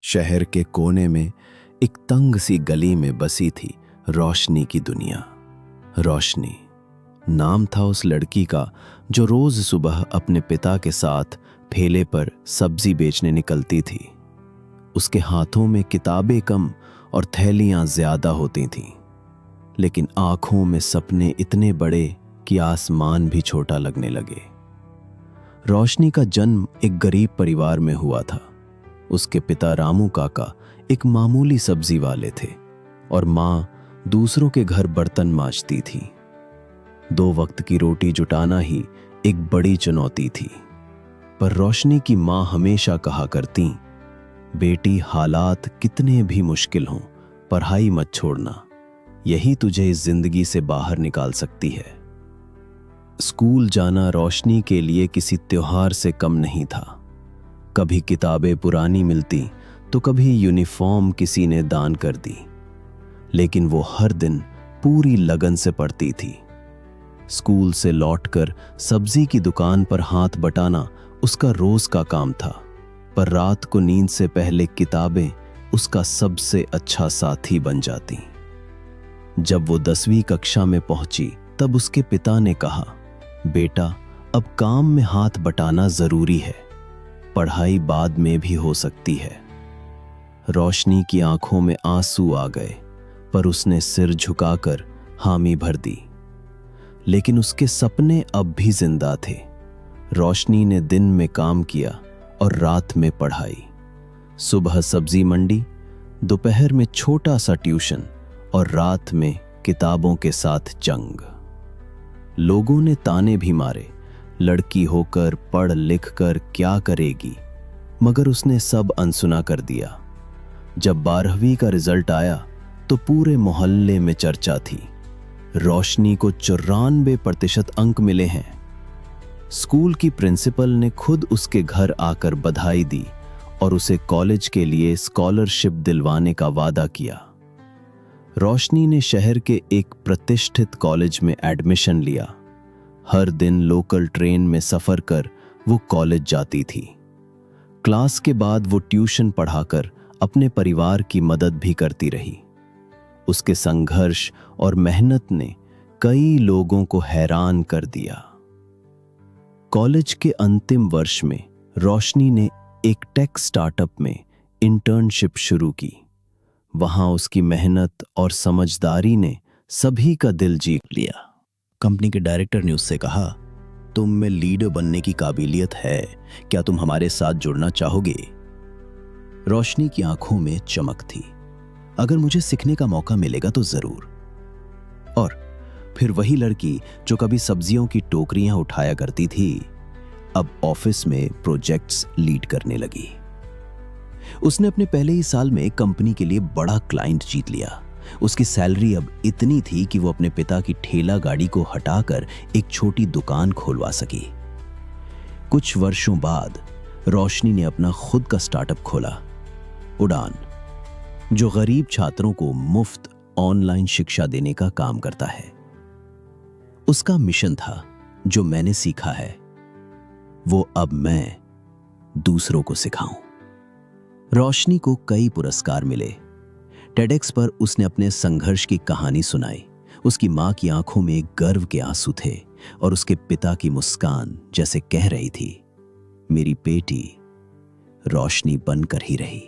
शहर के कोने में एक तंग सी गली में बसी थी रोशनी की दुनिया। रोशनी नाम था उस लड़की का जो रोज सुबह अपने पिता के साथ ठेले पर सब्जी बेचने निकलती थी। उसके हाथों में किताबें कम और थैलियां ज्यादा होती थीं, लेकिन आंखों में सपने इतने बड़े कि आसमान भी छोटा लगने लगे। रोशनी का जन्म एक गरीब परिवार में हुआ था। उसके पिता रामू काका एक मामूली सब्जी वाले थे और माँ दूसरों के घर बर्तन मांजती थी। 2 वक्त की रोटी जुटाना ही एक बड़ी चुनौती थी। पर रोशनी की माँ हमेशा कहा करती, बेटी हालात कितने भी मुश्किल हों, पढ़ाई मत छोड़ना, यही तुझे इस जिंदगी से बाहर निकाल सकती है। स्कूल जाना रोशनी के लिए किसी त्योहार से कम नहीं था। कभी किताबें पुरानी मिलती तो कभी यूनिफॉर्म किसी ने दान कर दी, लेकिन वो हर दिन पूरी लगन से पढ़ती थी। स्कूल से लौटकर सब्जी की दुकान पर हाथ बटाना उसका रोज का काम था, पर रात को नींद से पहले किताबें उसका सबसे अच्छा साथी बन जाती। जब वो 10वीं कक्षा में पहुंची तब उसके पिता ने कहा, बेटा अब काम में हाथ बटाना जरूरी है, पढ़ाई बाद में भी हो सकती है। रोशनी की आंखों में आंसू आ गए, पर उसने सिर झुकाकर हामी भर दी। लेकिन उसके सपने अब भी जिंदा थे। रोशनी ने दिन में काम किया और रात में पढ़ाई। सुबह सब्जी मंडी, दोपहर में छोटा सा ट्यूशन और रात में किताबों के साथ जंग। लोगों ने ताने भी मारे, लड़की होकर पढ़ लिख कर क्या करेगी, मगर उसने सब अनसुना कर दिया। जब 12वीं का रिजल्ट आया तो पूरे मोहल्ले में चर्चा थी, रोशनी को 94% अंक मिले हैं। स्कूल की प्रिंसिपल ने खुद उसके घर आकर बधाई दी और उसे कॉलेज के लिए स्कॉलरशिप दिलवाने का वादा किया। रोशनी ने शहर के एक प्रतिष्ठित कॉलेज में एडमिशन लिया। हर दिन लोकल ट्रेन में सफर कर वो कॉलेज जाती थी। क्लास के बाद वो ट्यूशन पढ़ाकर अपने परिवार की मदद भी करती रही। उसके संघर्ष और मेहनत ने कई लोगों को हैरान कर दिया। कॉलेज के अंतिम वर्ष में रोशनी ने एक टेक स्टार्टअप में इंटर्नशिप शुरू की। वहां उसकी मेहनत और समझदारी ने सभी का दिल जीत लिया। कंपनी के डायरेक्टर ने उससे कहा, तुम में लीडर बनने की काबिलियत है, क्या तुम हमारे साथ जुड़ना चाहोगे? रोशनी की आंखों में चमक थी। अगर मुझे सीखने का मौका मिलेगा तो जरूर। और फिर वही लड़की जो कभी सब्जियों की टोकरियां उठाया करती थी, अब ऑफिस में प्रोजेक्ट्स लीड करने लगी। उसने अपने पहले ही साल में कंपनी के लिए बड़ा क्लाइंट जीत लिया। उसकी सैलरी अब इतनी थी कि वो अपने पिता की ठेला गाड़ी को हटाकर एक छोटी दुकान खोलवा सकी। कुछ वर्षों बाद रोशनी ने अपना खुद का स्टार्टअप खोला, उड़ान, जो गरीब छात्रों को मुफ्त ऑनलाइन शिक्षा देने का काम करता है। उसका मिशन था, जो मैंने सीखा है वो अब मैं दूसरों को सिखाऊं। रोशनी को कई पुरस्कार मिले। टेडेक्स पर उसने अपने संघर्ष की कहानी सुनाई। उसकी मां की आंखों में गर्व के आंसू थे और उसके पिता की मुस्कान जैसे कह रही थी, मेरी बेटी रोशनी बनकर ही रही।